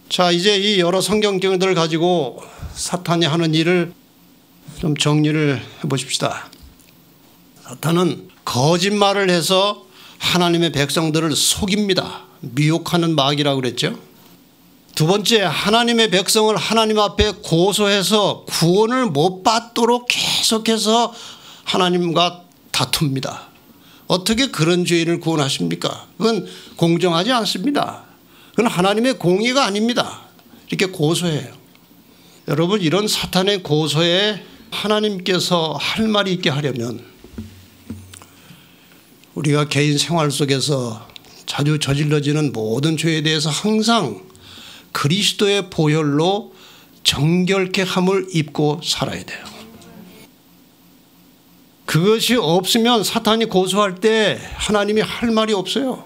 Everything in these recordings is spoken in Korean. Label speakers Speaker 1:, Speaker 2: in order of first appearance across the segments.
Speaker 1: 자, 이제 이 여러 성경들을 가지고 사탄이 하는 일을 좀 정리를 해보십시다. 사탄은 거짓말을 해서 하나님의 백성들을 속입니다. 미혹하는 마귀라고 그랬죠. 두 번째, 하나님의 백성을 하나님 앞에 고소해서 구원을 못 받도록 계속해서 하나님과 다툽니다. 어떻게 그런 죄인을 구원하십니까? 그건 공정하지 않습니다. 그건 하나님의 공의가 아닙니다. 이렇게 고소해요. 여러분, 이런 사탄의 고소에 하나님께서 할 말이 있게 하려면 우리가 개인 생활 속에서 자주 저질러지는 모든 죄에 대해서 항상 그리스도의 보혈로 정결케 함을 입고 살아야 돼요. 그것이 없으면 사탄이 고소할 때 하나님이 할 말이 없어요.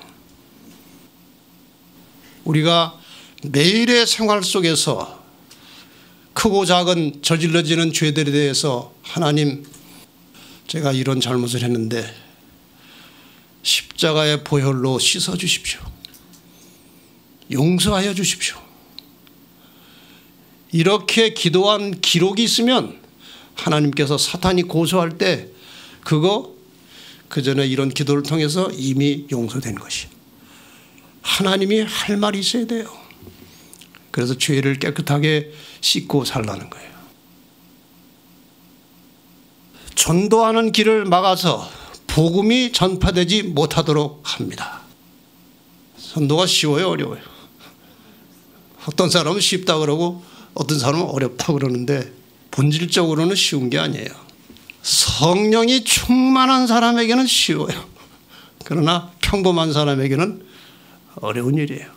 Speaker 1: 우리가 매일의 생활 속에서 크고 작은 저질러지는 죄들에 대해서 하나님, 제가 이런 잘못을 했는데 십자가의 보혈로 씻어 주십시오. 용서하여 주십시오. 이렇게 기도한 기록이 있으면 하나님께서 사탄이 고소할 때 그거 그 전에 이런 기도를 통해서 이미 용서된 것이. 하나님이 할 말이 있어야 돼요. 그래서 죄를 깨끗하게 씻고 살라는 거예요. 전도하는 길을 막아서 복음이 전파되지 못하도록 합니다. 전도가 쉬워요, 어려워요? 어떤 사람은 쉽다 그러고 어떤 사람은 어렵다 그러는데 본질적으로는 쉬운 게 아니에요. 성령이 충만한 사람에게는 쉬워요. 그러나 평범한 사람에게는 어려운 일이에요.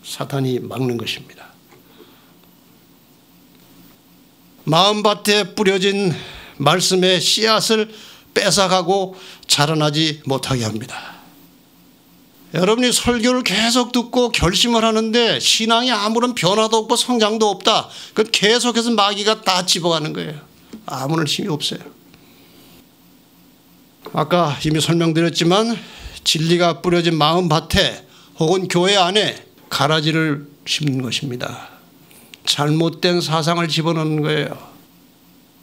Speaker 1: 사탄이 막는 것입니다. 마음밭에 뿌려진 말씀의 씨앗을 뺏어가고 자라나지 못하게 합니다. 여러분이 설교를 계속 듣고 결심을 하는데 신앙이 아무런 변화도 없고 성장도 없다. 그건 계속해서 마귀가 다 집어가는 거예요. 아무런 힘이 없어요. 아까 이미 설명드렸지만 진리가 뿌려진 마음밭에 혹은 교회 안에 가라지를 심는 것입니다. 잘못된 사상을 집어넣는 거예요.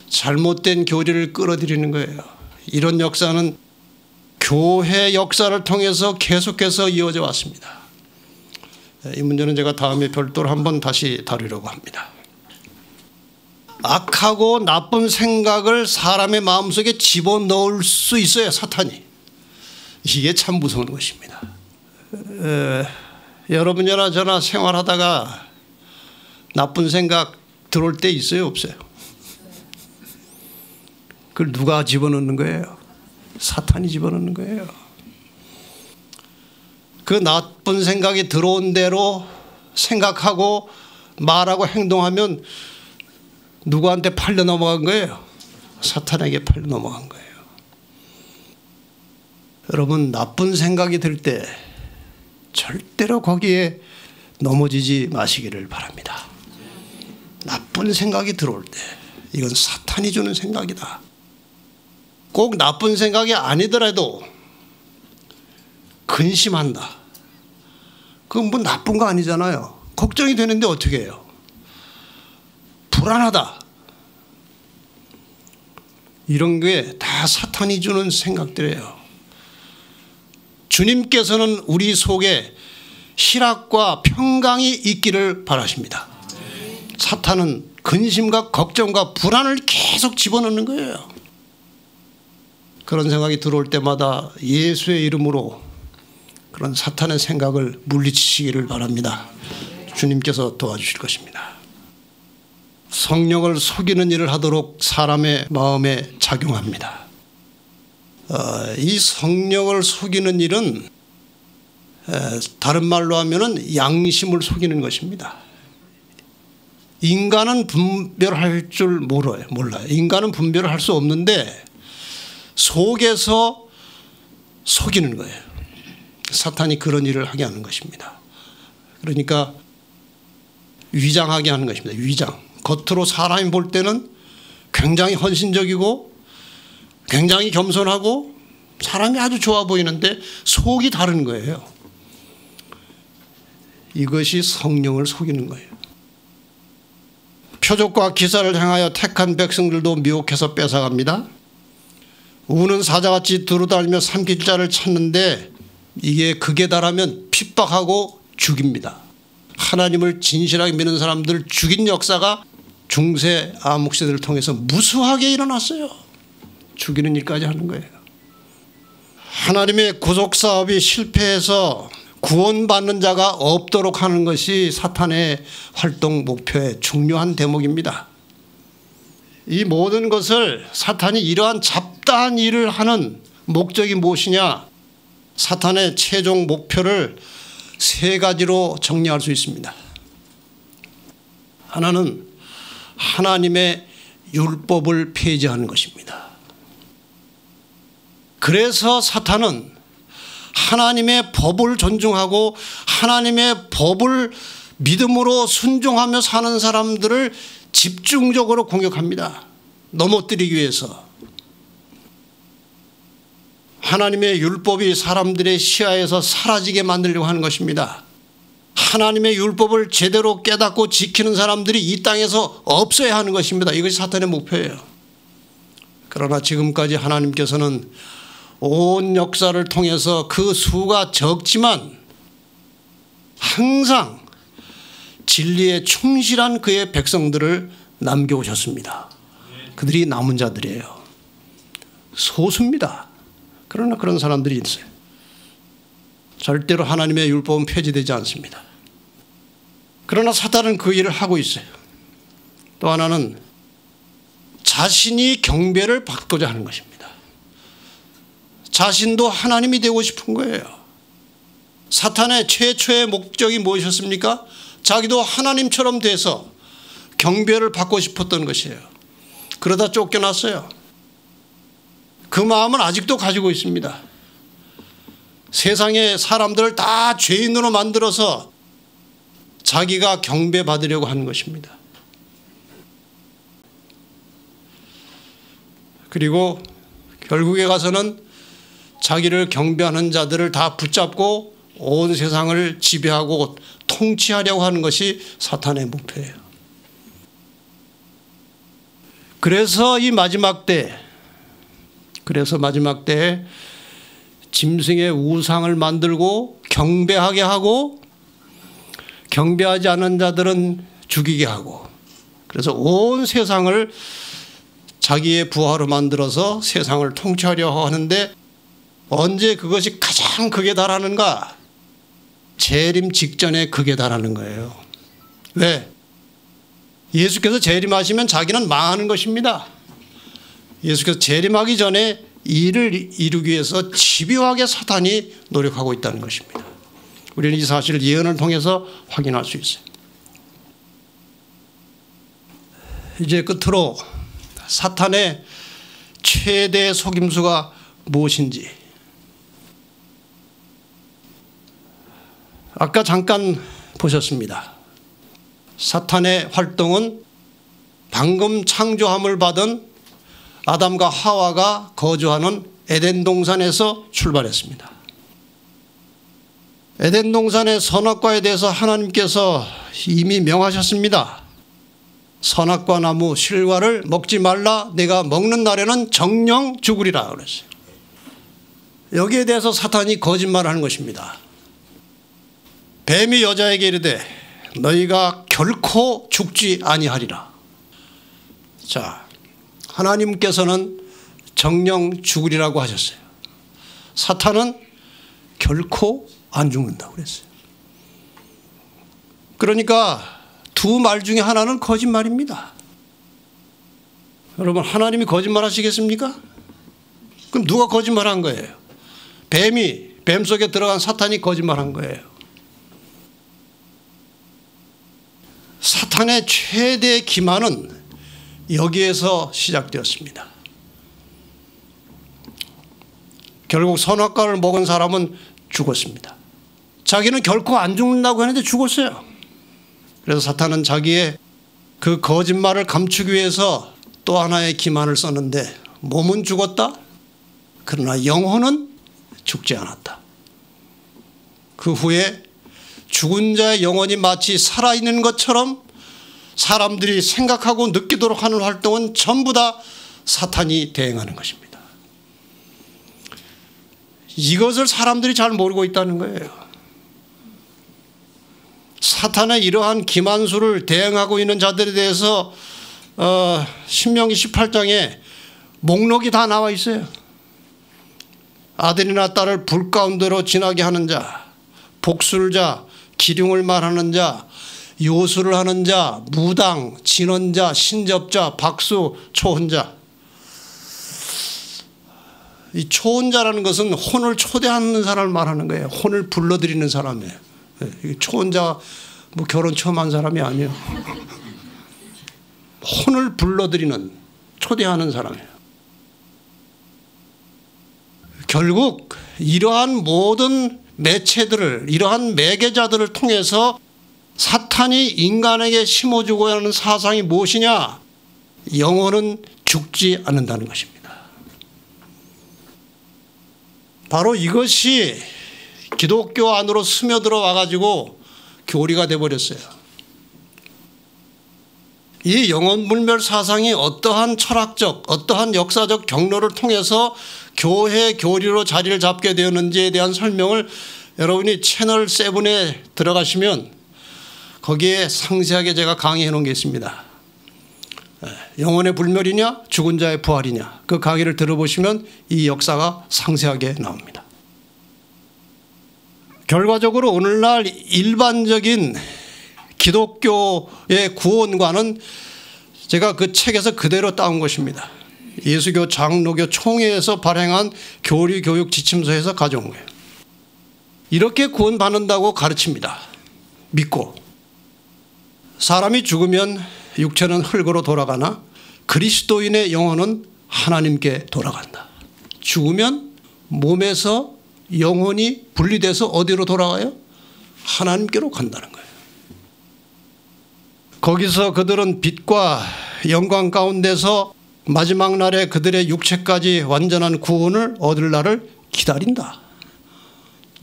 Speaker 1: 잘못된 교리를 끌어들이는 거예요. 이런 역사는 교회 역사를 통해서 계속해서 이어져 왔습니다. 이 문제는 제가 다음에 별도로 한번 다시 다루려고 합니다. 악하고 나쁜 생각을 사람의 마음속에 집어넣을 수 있어요, 사탄이. 이게 참 무서운 것입니다. 여러분이나 저나 생활하다가 나쁜 생각 들어올 때 있어요, 없어요? 그걸 누가 집어넣는 거예요? 사탄이 집어넣는 거예요. 그 나쁜 생각이 들어온 대로 생각하고 말하고 행동하면 누구한테 팔려 넘어간 거예요? 사탄에게 팔려 넘어간 거예요. 여러분, 나쁜 생각이 들 때 절대로 거기에 넘어지지 마시기를 바랍니다. 나쁜 생각이 들어올 때 이건 사탄이 주는 생각이다. 꼭 나쁜 생각이 아니더라도 근심한다. 그건 뭐 나쁜 거 아니잖아요. 걱정이 되는데 어떻게 해요? 불안하다. 이런 게 다 사탄이 주는 생각들이에요. 주님께서는 우리 속에 희락과 평강이 있기를 바라십니다. 사탄은 근심과 걱정과 불안을 계속 집어넣는 거예요. 그런 생각이 들어올 때마다 예수의 이름으로 그런 사탄의 생각을 물리치시기를 바랍니다. 주님께서 도와주실 것입니다. 성령을 속이는 일을 하도록 사람의 마음에 작용합니다. 이 성령을 속이는 일은 다른 말로 하면은 양심을 속이는 것입니다. 인간은 분별할 줄 몰라요. 인간은 분별을 할 수 없는데 속에서 속이는 거예요. 사탄이 그런 일을 하게 하는 것입니다. 그러니까 위장하게 하는 것입니다. 위장. 겉으로 사람이 볼 때는 굉장히 헌신적이고 굉장히 겸손하고 사람이 아주 좋아 보이는데 속이 다른 거예요. 이것이 성령을 속이는 거예요. 표적과 기사를 향하여 택한 백성들도 미혹해서 뺏어갑니다. 우는 사자같이 두루다니며 삼킬 자를 찾는데 이게 극에 달하면 핍박하고 죽입니다. 하나님을 진실하게 믿는 사람들을 죽인 역사가 중세 암흑 시대를 통해서 무수하게 일어났어요. 죽이는 일까지 하는 거예요. 하나님의 구속 사업이 실패해서 구원받는 자가 없도록 하는 것이 사탄의 활동 목표의 중요한 대목입니다. 이 모든 것을 사탄이 이러한 잡다한 일을 하는 목적이 무엇이냐? 사탄의 최종 목표를 세 가지로 정리할 수 있습니다. 하나는 하나님의 율법을 폐지하는 것입니다. 그래서 사탄은 하나님의 법을 존중하고 하나님의 법을 믿음으로 순종하며 사는 사람들을 집중적으로 공격합니다. 넘어뜨리기 위해서. 하나님의 율법이 사람들의 시야에서 사라지게 만들려고 하는 것입니다. 하나님의 율법을 제대로 깨닫고 지키는 사람들이 이 땅에서 없어야 하는 것입니다. 이것이 사탄의 목표예요. 그러나 지금까지 하나님께서는 온 역사를 통해서 그 수가 적지만 항상 진리에 충실한 그의 백성들을 남겨오셨습니다. 그들이 남은 자들이에요. 소수입니다. 그러나 그런 사람들이 있어요. 절대로 하나님의 율법은 폐지되지 않습니다. 그러나 사탄은 그 일을 하고 있어요. 또 하나는 자신이 경배를 받고자 하는 것입니다. 자신도 하나님이 되고 싶은 거예요. 사탄의 최초의 목적이 무엇이었습니까? 자기도 하나님처럼 돼서 경배를 받고 싶었던 것이에요. 그러다 쫓겨났어요. 그 마음은 아직도 가지고 있습니다. 세상의 사람들을 다 죄인으로 만들어서 자기가 경배받으려고 하는 것입니다. 그리고 결국에 가서는 자기를 경배하는 자들을 다 붙잡고 온 세상을 지배하고 통치하려고 하는 것이 사탄의 목표예요. 그래서 마지막 때에 짐승의 우상을 만들고 경배하게 하고 경배하지 않은 자들은 죽이게 하고 그래서 온 세상을 자기의 부하로 만들어서 세상을 통치하려고 하는데 언제 그것이 가장 극에 달하는가? 재림 직전에 극에 달하는 거예요. 왜? 예수께서 재림하시면 자기는 망하는 것입니다. 예수께서 재림하기 전에 이를 이루기 위해서 집요하게 사탄이 노력하고 있다는 것입니다. 우리는 이 사실을 예언을 통해서 확인할 수 있어요. 이제 끝으로 사탄의 최대 속임수가 무엇인지 아까 잠깐 보셨습니다. 사탄의 활동은 방금 창조함을 받은 아담과 하와가 거주하는 에덴 동산에서 출발했습니다. 에덴 동산의 선악과에 대해서 하나님께서 이미 명하셨습니다. 선악과 나무 실과를 먹지 말라. 내가 먹는 날에는 정령 죽으리라 그랬어요. 여기에 대해서 사탄이 거짓말하는 것입니다. 뱀이 여자에게 이르되 너희가 결코 죽지 아니하리라. 자, 하나님께서는 정령 죽으리라고 하셨어요. 사탄은 결코 안 죽는다고 그랬어요. 그러니까 두 말 중에 하나는 거짓말입니다. 여러분, 하나님이 거짓말 하시겠습니까? 그럼 누가 거짓말한 거예요? 뱀 속에 들어간 사탄이 거짓말한 거예요. 사탄의 최대 기만은 여기에서 시작되었습니다. 결국 선악과를 먹은 사람은 죽었습니다. 자기는 결코 안 죽는다고 했는데 죽었어요. 그래서 사탄은 자기의 그 거짓말을 감추기 위해서 또 하나의 기만을 썼는데 몸은 죽었다. 그러나 영혼은 죽지 않았다. 그 후에 죽은 자의 영혼이 마치 살아있는 것처럼 사람들이 생각하고 느끼도록 하는 활동은 전부 다 사탄이 대행하는 것입니다. 이것을 사람들이 잘 모르고 있다는 거예요. 사탄의 이러한 기만수를 대행하고 있는 자들에 대해서 신명기 18장에 목록이 다 나와 있어요. 아들이나 딸을 불 가운데로 지나게 하는 자, 복술자, 기륭을 말하는 자, 요술을 하는 자, 무당, 진언자, 신접자, 박수, 초혼자. 이 초혼자라는 것은 혼을 초대하는 사람을 말하는 거예요. 혼을 불러들이는 사람이에요. 초혼자 뭐 결혼 처음 한 사람이 아니에요. 혼을 불러들이는, 초대하는 사람이에요. 결국 이러한 모든 매체들을, 이러한 매개자들을 통해서 사탄이 인간에게 심어주고 하는 사상이 무엇이냐? 영혼은 죽지 않는다는 것입니다. 바로 이것이 기독교 안으로 스며들어 와가지고 교리가 돼버렸어요. 이 영혼불멸 사상이 어떠한 철학적, 어떠한 역사적 경로를 통해서 교회 교리로 자리를 잡게 되었는지에 대한 설명을 여러분이 채널 7에 들어가시면 거기에 상세하게 제가 강의해 놓은 게 있습니다. 영혼의 불멸이냐 죽은 자의 부활이냐, 그 강의를 들어보시면 이 역사가 상세하게 나옵니다. 결과적으로 오늘날 일반적인 기독교의 구원관은 제가 그 책에서 그대로 따온 것입니다. 예수교 장로교 총회에서 발행한 교리 교육 지침서에서 가져온 거예요. 이렇게 구원받는다고 가르칩니다. 믿고 사람이 죽으면 육체는 흙으로 돌아가나 그리스도인의 영혼은 하나님께 돌아간다. 죽으면 몸에서 영혼이 분리돼서 어디로 돌아가요? 하나님께로 간다는 거예요. 거기서 그들은 빛과 영광 가운데서 마지막 날에 그들의 육체까지 완전한 구원을 얻을 날을 기다린다.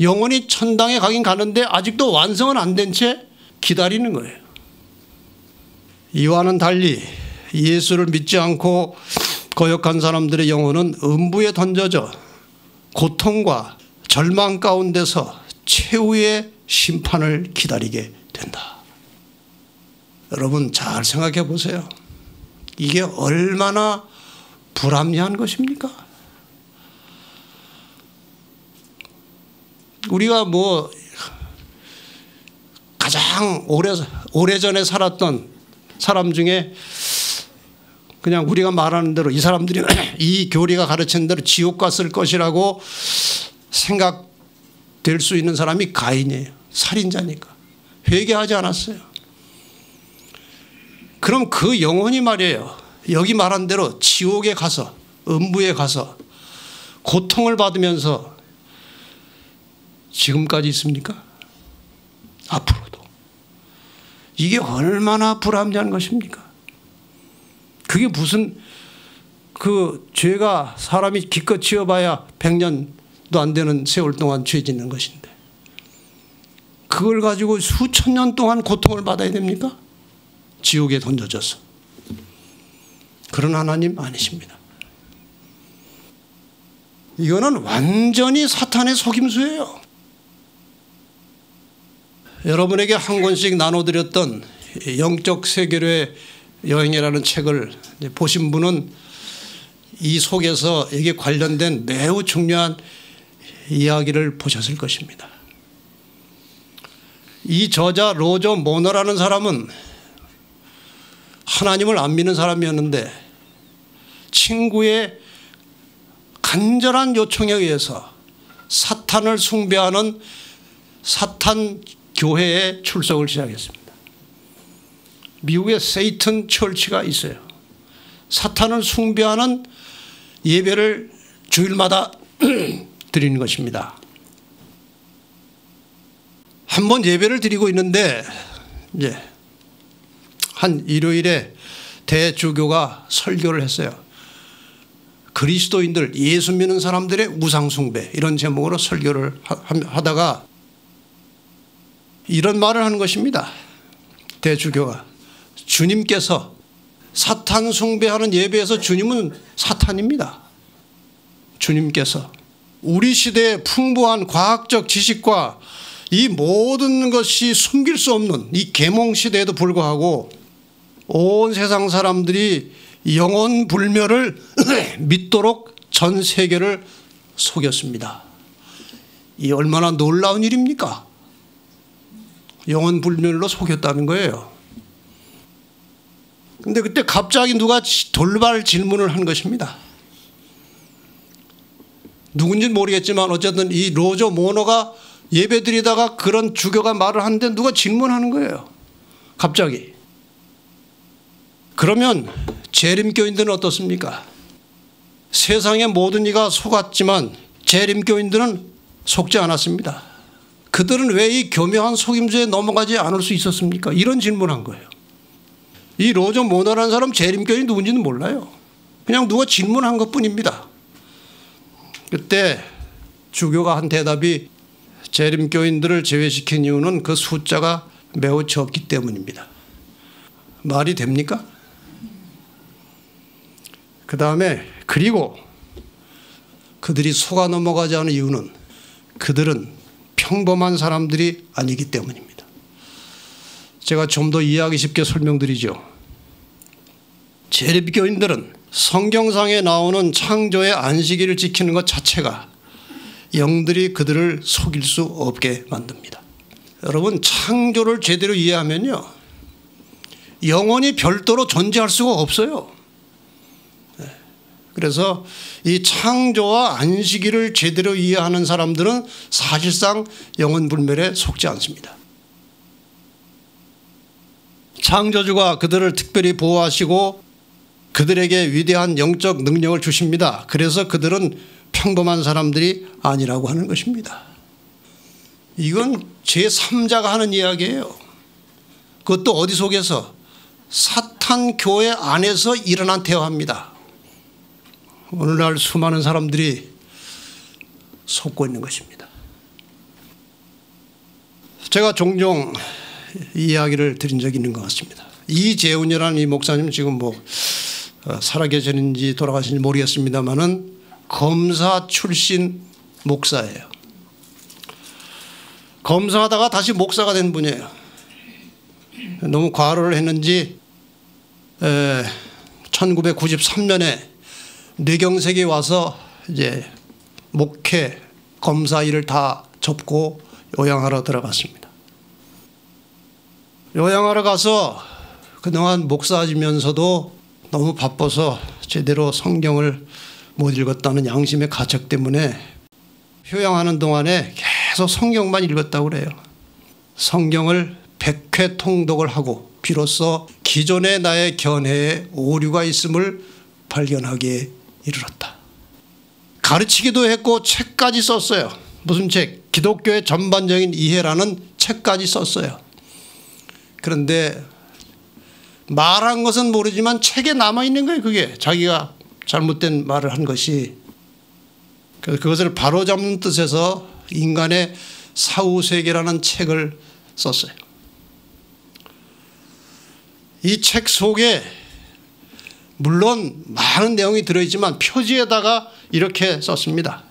Speaker 1: 영혼이 천당에 가긴 가는데 아직도 완성은 안 된 채 기다리는 거예요. 이와는 달리 예수를 믿지 않고 거역한 사람들의 영혼은 음부에 던져져 고통과 절망 가운데서 최후의 심판을 기다리게 된다. 여러분 잘 생각해 보세요. 이게 얼마나 불합리한 것입니까? 우리가 뭐 가장 오래전에 살았던 사람 중에 그냥 우리가 말하는 대로 이 사람들이 이 교리가 가르치는 대로 지옥 갔을 것이라고 생각될 수 있는 사람이 가인이에요. 살인자니까. 회개하지 않았어요. 그럼 그 영혼이 말이에요. 여기 말한 대로 지옥에 가서, 음부에 가서 고통을 받으면서 지금까지 있습니까? 앞으로도. 이게 얼마나 불합리한 것입니까? 그게 무슨 그 죄가 사람이 기껏 지어봐야 100년도 안 되는 세월 동안 죄 짓는 것인데 그걸 가지고 수천 년 동안 고통을 받아야 됩니까? 지옥에 던져져서. 그런 하나님 아니십니다. 이거는 완전히 사탄의 속임수예요. 여러분에게 한 권씩 나눠드렸던 영적 세계로의 여행이라는 책을 보신 분은 이 속에서 이게 관련된 매우 중요한 이야기를 보셨을 것입니다. 이 저자 로저 모너라는 사람은 하나님을 안 믿는 사람이었는데 친구의 간절한 요청에 의해서 사탄을 숭배하는 사탄 교회에 출석을 시작했습니다. 미국에 세이튼 철치가 있어요. 사탄을 숭배하는 예배를 주일마다 드리는 것입니다. 한번 예배를 드리고 있는데 이제 한 일요일에 대주교가 설교를 했어요. 그리스도인들, 예수 믿는 사람들의 우상 숭배, 이런 제목으로 설교를 하다가 이런 말을 하는 것입니다. 대주교가 주님께서 사탄 숭배하는 예배에서 주님은 사탄입니다. 주님께서 우리 시대의 풍부한 과학적 지식과 이 모든 것이 숨길 수 없는 이 계몽 시대에도 불구하고 온 세상 사람들이 영혼 불멸을 믿도록 전 세계를 속였습니다. 이 얼마나 놀라운 일입니까? 영혼 불멸로 속였다는 거예요. 근데 그때 갑자기 누가 돌발 질문을 한 것입니다. 누군지는 모르겠지만 어쨌든 이 로저 모너가 예배드리다가 그런 주교가 말을 하는데 누가 질문하는 거예요. 갑자기. 그러면 재림교인들은 어떻습니까? 세상의 모든 이가 속았지만 재림교인들은 속지 않았습니다. 그들은 왜 이 교묘한 속임수에 넘어가지 않을 수 있었습니까? 이런 질문한 거예요. 이 로저 모너라는 사람 재림교인이 누군지는 몰라요. 그냥 누가 질문한 것뿐입니다. 그때 주교가 한 대답이 재림교인들을 제외시킨 이유는 그 숫자가 매우 적기 때문입니다. 말이 됩니까? 그 다음에 그리고 그들이 속아 넘어가지 않은 이유는 그들은 평범한 사람들이 아니기 때문입니다. 제가 좀 더 이해하기 쉽게 설명드리죠. 재림교인들은 성경상에 나오는 창조의 안식일을 지키는 것 자체가 영들이 그들을 속일 수 없게 만듭니다. 여러분, 창조를 제대로 이해하면요, 영혼이 별도로 존재할 수가 없어요. 그래서 이 창조와 안식일을 제대로 이해하는 사람들은 사실상 영혼 불멸에 속지 않습니다. 창조주가 그들을 특별히 보호하시고 그들에게 위대한 영적 능력을 주십니다. 그래서 그들은 평범한 사람들이 아니라고 하는 것입니다. 이건 제3자가 하는 이야기예요. 그것도 어디 속에서? 사탄 교회 안에서 일어난 대화입니다. 오늘날 수많은 사람들이 속고 있는 것입니다. 제가 종종 이 이야기를 드린 적이 있는 것 같습니다. 이재훈이라는 이 목사님 지금 살아계시는지 돌아가신지 모르겠습니다만은 검사 출신 목사예요. 검사하다가 다시 목사가 된 분이에요. 너무 과로를 했는지 1993년에 뇌경색이 와서 이제 목회 검사 일을 다 접고 요양하러 들어갔습니다. 요양하러 가서 그동안 목사지면서도 너무 바빠서 제대로 성경을 못 읽었다는 양심의 가책 때문에 휴양하는 동안에 계속 성경만 읽었다고 그래요. 성경을 100회 통독을 하고 비로소 기존의 나의 견해에 오류가 있음을 발견하기에 이르렀다. 가르치기도 했고 책까지 썼어요. 무슨 책? 기독교의 전반적인 이해라는 책까지 썼어요. 그런데 말한 것은 모르지만 책에 남아있는 거예요. 그게 자기가 잘못된 말을 한 것이. 그것을 바로잡는 뜻에서 인간의 사후세계라는 책을 썼어요. 이 책 속에 물론 많은 내용이 들어있지만 표지에다가 이렇게 썼습니다.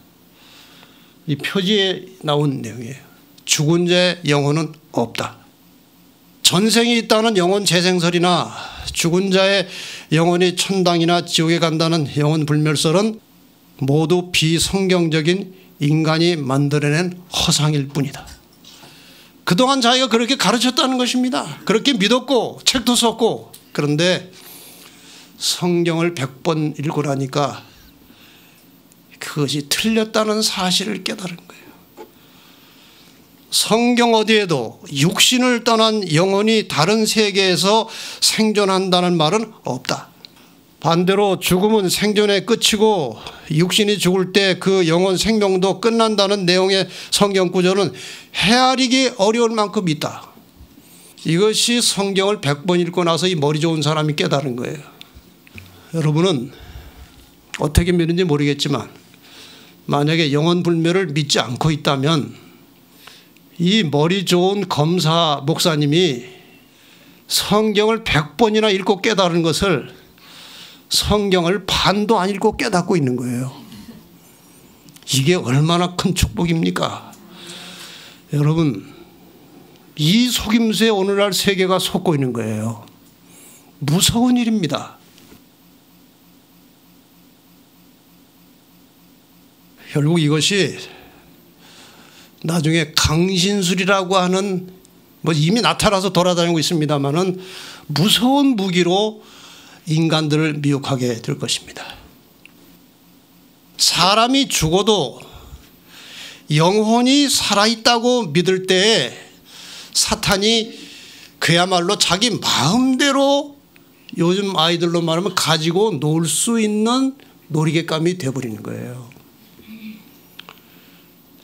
Speaker 1: 이 표지에 나온 내용이에요. 죽은 자의 영혼은 없다. 전생이 있다는 영혼 재생설이나 죽은 자의 영혼이 천당이나 지옥에 간다는 영혼 불멸설은 모두 비성경적인 인간이 만들어낸 허상일 뿐이다. 그동안 자기가 그렇게 가르쳤다는 것입니다. 그렇게 믿었고 책도 썼고. 그런데 성경을 100번 읽고 나니까 그것이 틀렸다는 사실을 깨달은 거예요. 성경 어디에도 육신을 떠난 영혼이 다른 세계에서 생존한다는 말은 없다. 반대로 죽음은 생존의 끝이고 육신이 죽을 때 그 영혼 생명도 끝난다는 내용의 성경 구절은 헤아리기 어려울 만큼 있다. 이것이 성경을 100번 읽고 나서 이 머리 좋은 사람이 깨달은 거예요. 여러분은 어떻게 믿는지 모르겠지만 만약에 영혼 불멸을 믿지 않고 있다면 이 머리 좋은 검사 목사님이 성경을 100번이나 읽고 깨달은 것을 성경을 반도 안 읽고 깨닫고 있는 거예요. 이게 얼마나 큰 축복입니까? 여러분, 이 속임수에 오늘날 세계가 속고 있는 거예요. 무서운 일입니다. 결국 이것이 나중에 강신술이라고 하는 이미 나타나서 돌아다니고 있습니다만은 무서운 무기로 인간들을 미혹하게 될 것입니다. 사람이 죽어도 영혼이 살아있다고 믿을 때에 사탄이 그야말로 자기 마음대로 요즘 아이들로 말하면 가지고 놀 수 있는 놀이개감이 되어버리는 거예요.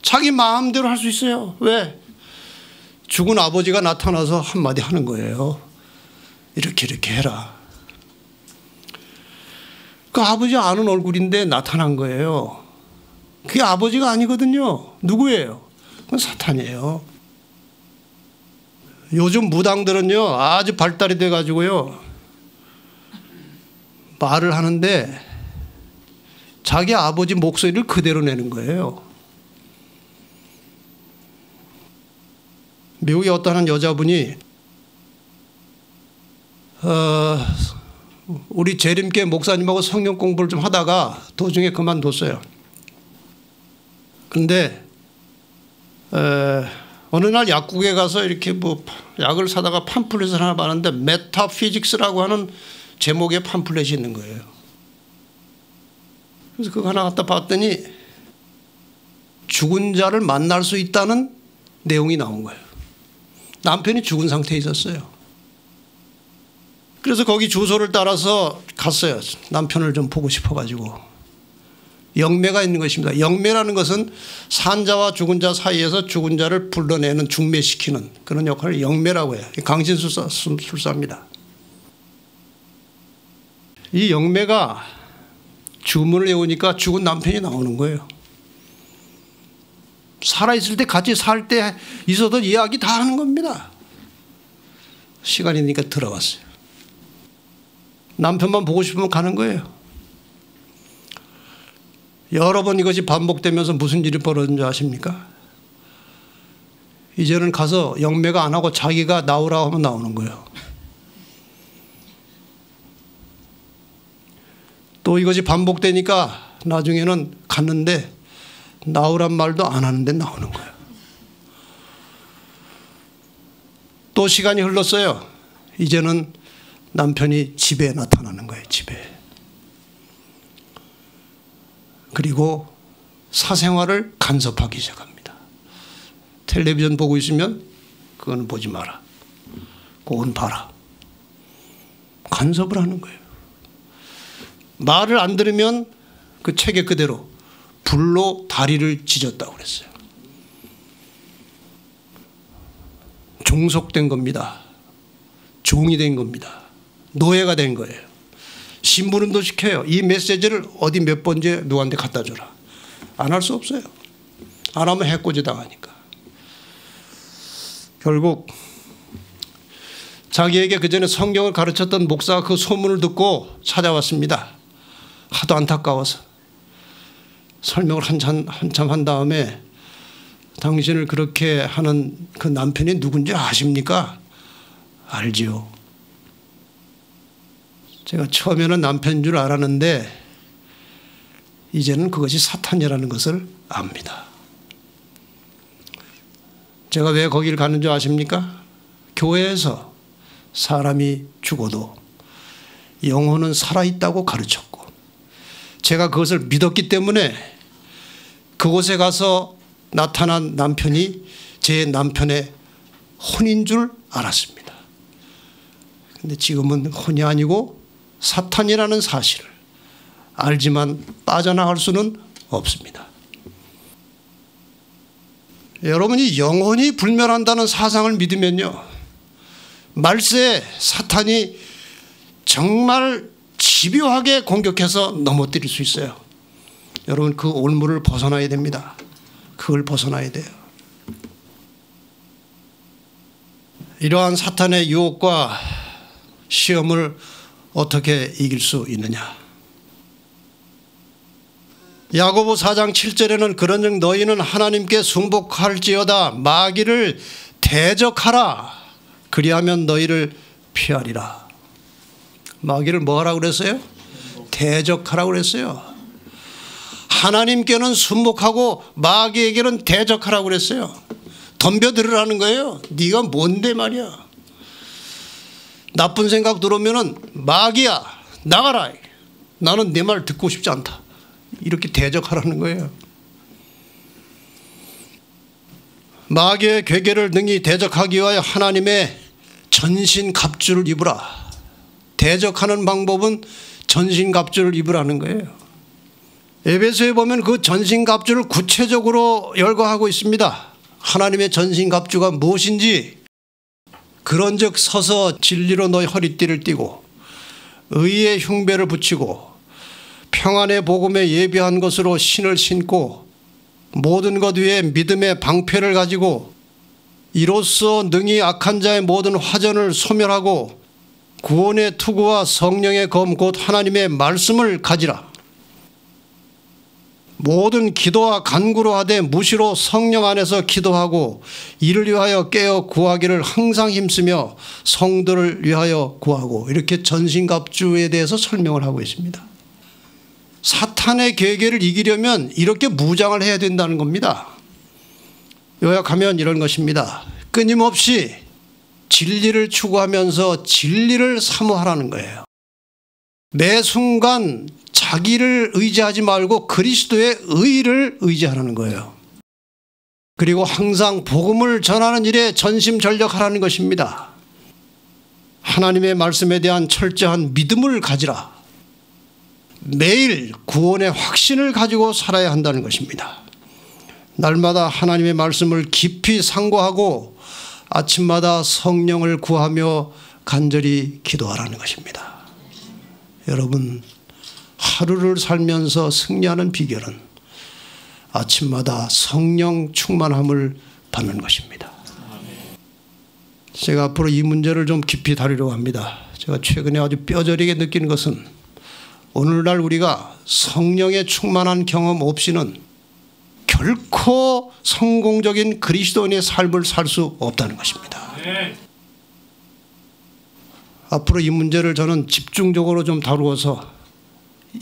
Speaker 1: 자기 마음대로 할 수 있어요. 왜? 죽은 아버지가 나타나서 한마디 하는 거예요. 이렇게 해라. 그 아버지 아는 얼굴인데 나타난 거예요. 그게 아버지가 아니거든요. 누구예요? 그건 사탄이에요. 요즘 무당들은요, 아주 발달이 돼가지고요, 말을 하는데 자기 아버지 목소리를 그대로 내는 거예요. 미국의 어떤 여자분이 우리 재림교회 목사님하고 성경 공부를 좀 하다가 도중에 그만뒀어요. 근데 어느 날 약국에 가서 이렇게 약을 사다가 팜플렛을 하나 봤는데 메타피직스라고 하는 제목의 팜플렛이 있는 거예요. 그래서 그거 하나 갖다 봤더니 죽은 자를 만날 수 있다는 내용이 나온 거예요. 남편이 죽은 상태에 있었어요. 그래서 거기 주소를 따라서 갔어요. 남편을 좀 보고 싶어가지고. 영매가 있는 것입니다. 영매라는 것은 산자와 죽은 자 사이에서 죽은 자를 불러내는, 중매시키는 그런 역할을 영매라고 해요. 강신술사입니다. 이 영매가 주문을 해오니까 죽은 남편이 나오는 거예요. 살아있을 때 같이 살 때 있었던 이야기 다 하는 겁니다. 시간이니까 들어갔어요. 남편만 보고 싶으면 가는 거예요. 여러 번 이것이 반복되면서 무슨 일이 벌어진 줄 아십니까? 이제는 가서 영매가 안 하고 자기가 나오라고 하면 나오는 거예요. 또 이것이 반복되니까 나중에는 갔는데 나오란 말도 안 하는데 나오는 거예요. 또 시간이 흘렀어요. 이제는 남편이 집에 나타나는 거예요. 집에. 그리고 사생활을 간섭하기 시작합니다. 텔레비전 보고 있으면 그건 보지 마라. 그건 봐라. 간섭을 하는 거예요. 말을 안 들으면 그 책에 그대로 불로 다리를 찢었다고 그랬어요. 종속된 겁니다. 종이 된 겁니다. 노예가 된 거예요. 심부름도 시켜요. 이 메시지를 어디 몇 번째 누구한테 갖다 줘라. 안 할 수 없어요. 안 하면 해코지 당하니까. 결국 자기에게 그전에 성경을 가르쳤던 목사가 그 소문을 듣고 찾아왔습니다. 하도 안타까워서. 설명을 한참 한 다음에 당신을 그렇게 하는 그 남편이 누군지 아십니까? 알지요. 제가 처음에는 남편인 줄 알았는데 이제는 그것이 사탄이라는 것을 압니다. 제가 왜 거기를 가는 줄 아십니까? 교회에서 사람이 죽어도 영혼은 살아있다고 가르쳤고 제가 그것을 믿었기 때문에 그곳에 가서 나타난 남편이 제 남편의 혼인 줄 알았습니다. 근데 지금은 혼이 아니고 사탄이라는 사실을 알지만 빠져나갈 수는 없습니다. 여러분이 영혼이 불멸한다는 사상을 믿으면요, 말세에 사탄이 정말 집요하게 공격해서 넘어뜨릴 수 있어요. 여러분 그 올무를 벗어나야 됩니다. 그걸 벗어나야 돼요. 이러한 사탄의 유혹과 시험을 어떻게 이길 수 있느냐? 야고보 4장 7절에는 그런즉 너희는 하나님께 순복할지어다 마귀를 대적하라 그리하면 너희를 피하리라. 마귀를 뭐 하라고 그랬어요? 대적하라고 그랬어요. 하나님께는 순복하고 마귀에게는 대적하라고 그랬어요. 덤벼들으라는 거예요. 네가 뭔데 말이야. 나쁜 생각 들어오면은 마귀야 나가라. 나는 내 말 듣고 싶지 않다. 이렇게 대적하라는 거예요. 마귀의 괴계를 능히 대적하기 위하여 하나님의 전신갑주를 입으라. 대적하는 방법은 전신갑주를 입으라는 거예요. 에베소에 보면 그 전신갑주를 구체적으로 열거하고 있습니다. 하나님의 전신갑주가 무엇인지 그런즉 서서 진리로 너희 허리띠를 띠고 의의 흉배를 붙이고 평안의 복음에 예비한 것으로 신을 신고 모든 것 위에 믿음의 방패를 가지고 이로써 능히 악한 자의 모든 화전을 소멸하고 구원의 투구와 성령의 검 곧 하나님의 말씀을 가지라. 모든 기도와 간구로 하되 무시로 성령 안에서 기도하고 이를 위하여 깨어 구하기를 항상 힘쓰며 성도를 위하여 구하고 이렇게 전신갑주에 대해서 설명을 하고 있습니다. 사탄의 계계를 이기려면 이렇게 무장을 해야 된다는 겁니다. 요약하면 이런 것입니다. 끊임없이 진리를 추구하면서 진리를 사모하라는 거예요. 매 순간 자기를 의지하지 말고 그리스도의 의를 의지하라는 거예요. 그리고 항상 복음을 전하는 일에 전심전력하라는 것입니다. 하나님의 말씀에 대한 철저한 믿음을 가지라. 매일 구원의 확신을 가지고 살아야 한다는 것입니다. 날마다 하나님의 말씀을 깊이 상고하고 아침마다 성령을 구하며 간절히 기도하라는 것입니다. 여러분, 하루를 살면서 승리하는 비결은 아침마다 성령 충만함을 받는 것입니다. 제가 앞으로 이 문제를 좀 깊이 다루려고 합니다. 제가 최근에 아주 뼈저리게 느끼는 것은 오늘날 우리가 성령의 충만한 경험 없이는 결코 성공적인 그리스도인의 삶을 살 수 없다는 것입니다. 앞으로 이 문제를 저는 집중적으로 좀 다루어서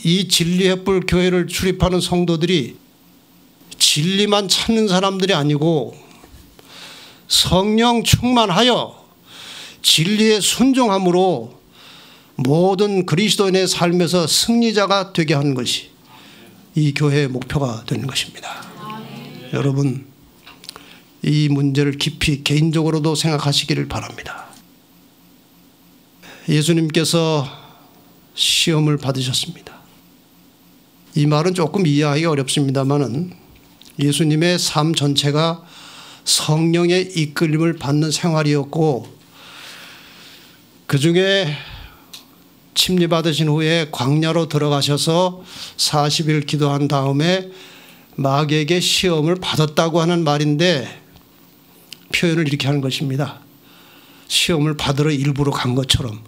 Speaker 1: 이 진리의 햇불 교회를 출입하는 성도들이 진리만 찾는 사람들이 아니고 성령 충만하여 진리에 순종함으로 모든 그리스도인의 삶에서 승리자가 되게 하는 것이 이 교회의 목표가 되는 것입니다. 여러분, 이 문제를 깊이 개인적으로도 생각하시기를 바랍니다. 예수님께서 시험을 받으셨습니다. 이 말은 조금 이해하기 어렵습니다만은 예수님의 삶 전체가 성령의 이끌림을 받는 생활이었고 그 중에 침례받으신 후에 광야로 들어가셔서 40일 기도한 다음에 마귀에게 시험을 받았다고 하는 말인데 표현을 이렇게 하는 것입니다. 시험을 받으러 일부러 간 것처럼.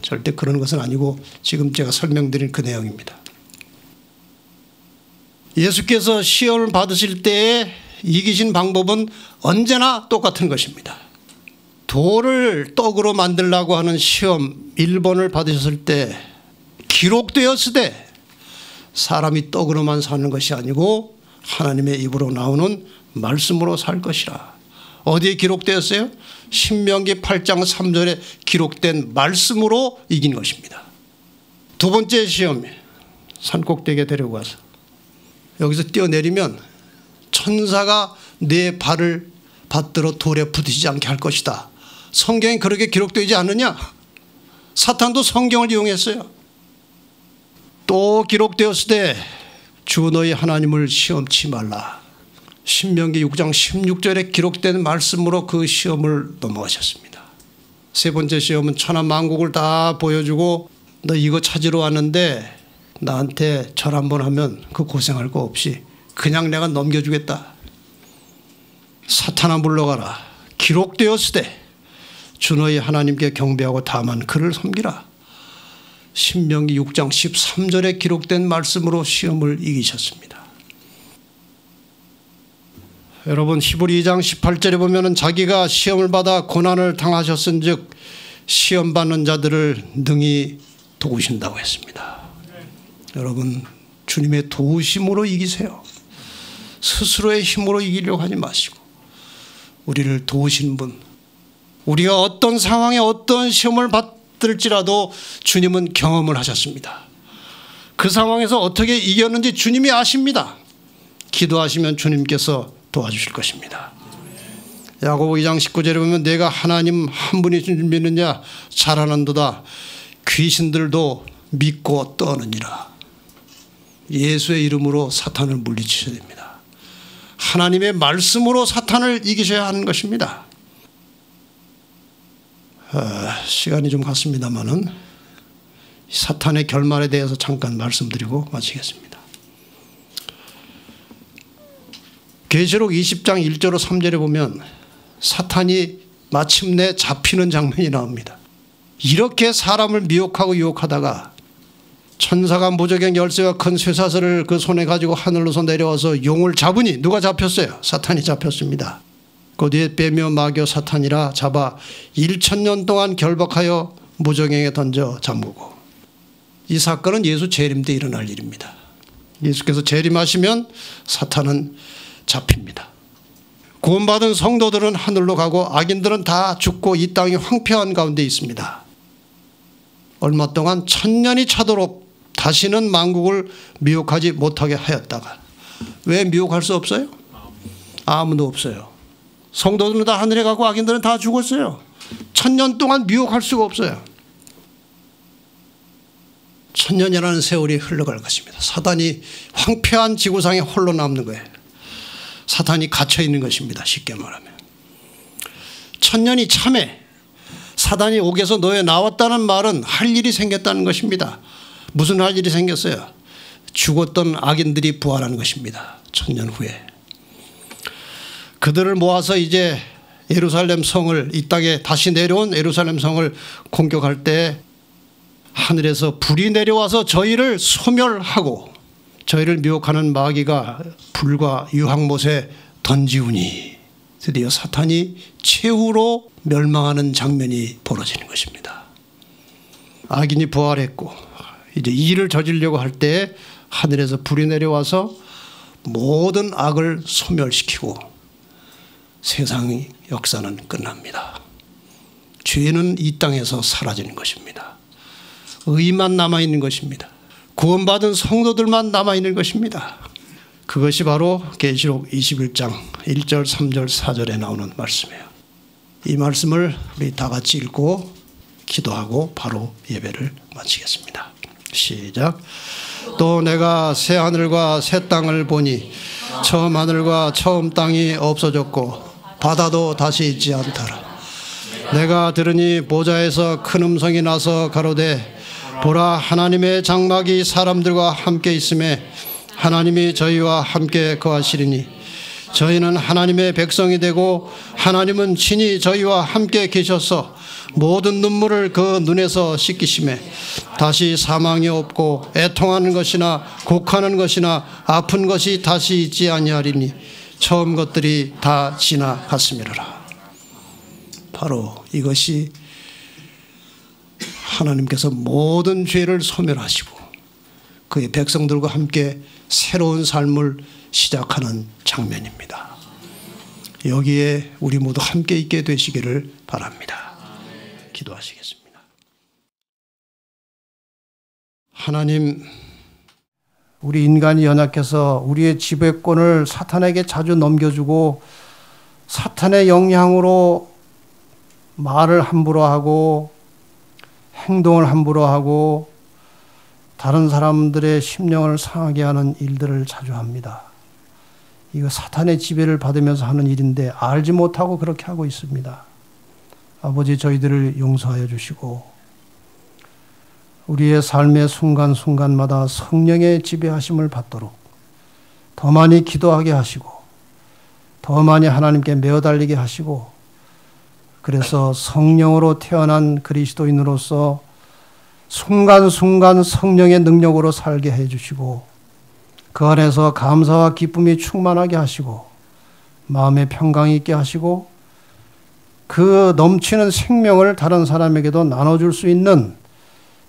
Speaker 1: 절대 그런 것은 아니고 지금 제가 설명드린 그 내용입니다. 예수께서 시험을 받으실 때에 이기신 방법은 언제나 똑같은 것입니다. 돌을 떡으로 만들려고 하는 시험 1번을 받으셨을 때 기록되었으되 사람이 떡으로만 사는 것이 아니고 하나님의 입으로 나오는 말씀으로 살 것이라. 어디에 기록되었어요? 신명기 8장 3절에 기록된 말씀으로 이긴 것입니다. 두 번째 시험, 산꼭대기에 데리고 가서 여기서 뛰어내리면 천사가 내 발을 받들어 돌에 부딪히지 않게 할 것이다. 성경에 그렇게 기록되지 않느냐? 사탄도 성경을 이용했어요. 또 기록되었을 때 주 너희 하나님을 시험치 말라. 신명기 6장 16절에 기록된 말씀으로 그 시험을 넘어가셨습니다. 세 번째 시험은 천하 만국을 다 보여주고 너 이거 찾으러 왔는데 나한테 절 한번 하면 그 고생할 거 없이 그냥 내가 넘겨주겠다. 사탄아 물러가라. 기록되었으되 주 너희 하나님께 경배하고 다만 그를 섬기라. 신명기 6장 13절에 기록된 말씀으로 시험을 이기셨습니다. 여러분 히브리 2장 18절에 보면 자기가 시험을 받아 고난을 당하셨은즉 시험 받는 자들을 능히 도우신다고 했습니다. 여러분 주님의 도우심으로 이기세요. 스스로의 힘으로 이기려고 하지 마시고 우리를 도우신 분, 우리가 어떤 상황에 어떤 시험을 받을지라도 주님은 경험을 하셨습니다. 그 상황에서 어떻게 이겼는지 주님이 아십니다. 기도하시면 주님께서 도와주실 것입니다. 야고보 2장 19절에 보면 내가 하나님 한 분이 줄 믿느냐 잘하는도다 귀신들도 믿고 떠느니라. 예수의 이름으로 사탄을 물리치셔야 됩니다. 하나님의 말씀으로 사탄을 이기셔야 하는 것입니다. 시간이 좀 갔습니다마는 사탄의 결말에 대해서 잠깐 말씀드리고 마치겠습니다. 계시록 20장 1절로 3절에 보면 사탄이 마침내 잡히는 장면이 나옵니다. 이렇게 사람을 미혹하고 유혹하다가 천사가 무저갱 열쇠와 큰 쇠사슬을 그 손에 가지고 하늘로서 내려와서 용을 잡으니 누가 잡혔어요? 사탄이 잡혔습니다. 그 뒤에 빼며 마귀 사탄이라 잡아 1000년 동안 결박하여 무저갱에 던져 잠그고. 이 사건은 예수 재림 때 일어날 일입니다. 예수께서 재림하시면 사탄은 잡힙니다. 구원받은 성도들은 하늘로 가고 악인들은 다 죽고 이 땅이 황폐한 가운데 있습니다. 얼마 동안 1000년이 차도록 다시는 만국을 미혹하지 못하게 하였다가 왜 미혹할 수 없어요? 아무도 없어요. 성도들은 다 하늘에 가고 악인들은 다 죽었어요. 1000년 동안 미혹할 수가 없어요. 1000년이라는 세월이 흘러갈 것입니다. 사단이 황폐한 지구상에 홀로 남는 거예요. 사탄이 갇혀 있는 것입니다. 쉽게 말하면 1000년이 참해 사단이 옥에서 노예 나왔다는 말은 할 일이 생겼다는 것입니다. 무슨 할 일이 생겼어요? 죽었던 악인들이 부활하는 것입니다. 1000년 후에 그들을 모아서 이제 예루살렘 성을 이 땅에 다시 내려온 예루살렘 성을 공격할 때 하늘에서 불이 내려와서 저희를 소멸하고 저희를 미혹하는 마귀가 불과 유황못에 던지우니 드디어 사탄이 최후로 멸망하는 장면이 벌어지는 것입니다. 악인이 부활했고 이제 이 일을 저지르려고 할 때 하늘에서 불이 내려와서 모든 악을 소멸시키고 세상의 역사는 끝납니다. 죄는 이 땅에서 사라지는 것입니다. 의만 남아있는 것입니다. 구원받은 성도들만 남아있는 것입니다. 그것이 바로 계시록 21장 1절 3절 4절에 나오는 말씀이에요. 이 말씀을 우리 다 같이 읽고 기도하고 바로 예배를 마치겠습니다. 시작. 또 내가 새 하늘과 새 땅을 보니 처음 하늘과 처음 땅이 없어졌고 바다도 다시 있지 않더라. 내가 들으니 보좌에서 큰 음성이 나서 가로되 보라 하나님의 장막이 사람들과 함께 있음에 하나님이 저희와 함께 거하시리니 저희는 하나님의 백성이 되고 하나님은 친히 저희와 함께 계셔서 모든 눈물을 그 눈에서 씻기심에 다시 사망이 없고 애통하는 것이나 곡하는 것이나 아픈 것이 다시 있지 아니하리니 처음 것들이 다 지나갔음이로라. 바로 이것이 하나님께서 모든 죄를 소멸하시고 그의 백성들과 함께 새로운 삶을 시작하는 장면입니다. 여기에 우리 모두 함께 있게 되시기를 바랍니다. 기도하시겠습니다. 하나님, 우리 인간이 연약해서 우리의 지배권을 사탄에게 자주 넘겨주고 사탄의 영향으로 말을 함부로 하고 행동을 함부로 하고 다른 사람들의 심령을 상하게 하는 일들을 자주 합니다. 이거 사탄의 지배를 받으면서 하는 일인데 알지 못하고 그렇게 하고 있습니다. 아버지, 저희들을 용서하여 주시고 우리의 삶의 순간순간마다 성령의 지배하심을 받도록 더 많이 기도하게 하시고 더 많이 하나님께 매어 달리게 하시고 그래서 성령으로 태어난 그리스도인으로서 순간순간 성령의 능력으로 살게 해주시고 그 안에서 감사와 기쁨이 충만하게 하시고 마음의 평강이 있게 하시고 그 넘치는 생명을 다른 사람에게도 나눠줄 수 있는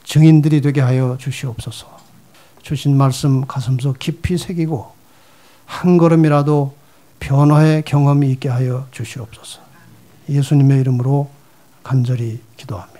Speaker 1: 증인들이 되게 하여 주시옵소서. 주신 말씀 가슴속 깊이 새기고 한 걸음이라도 변화의 경험이 있게 하여 주시옵소서. 예수님의 이름으로 간절히 기도합니다.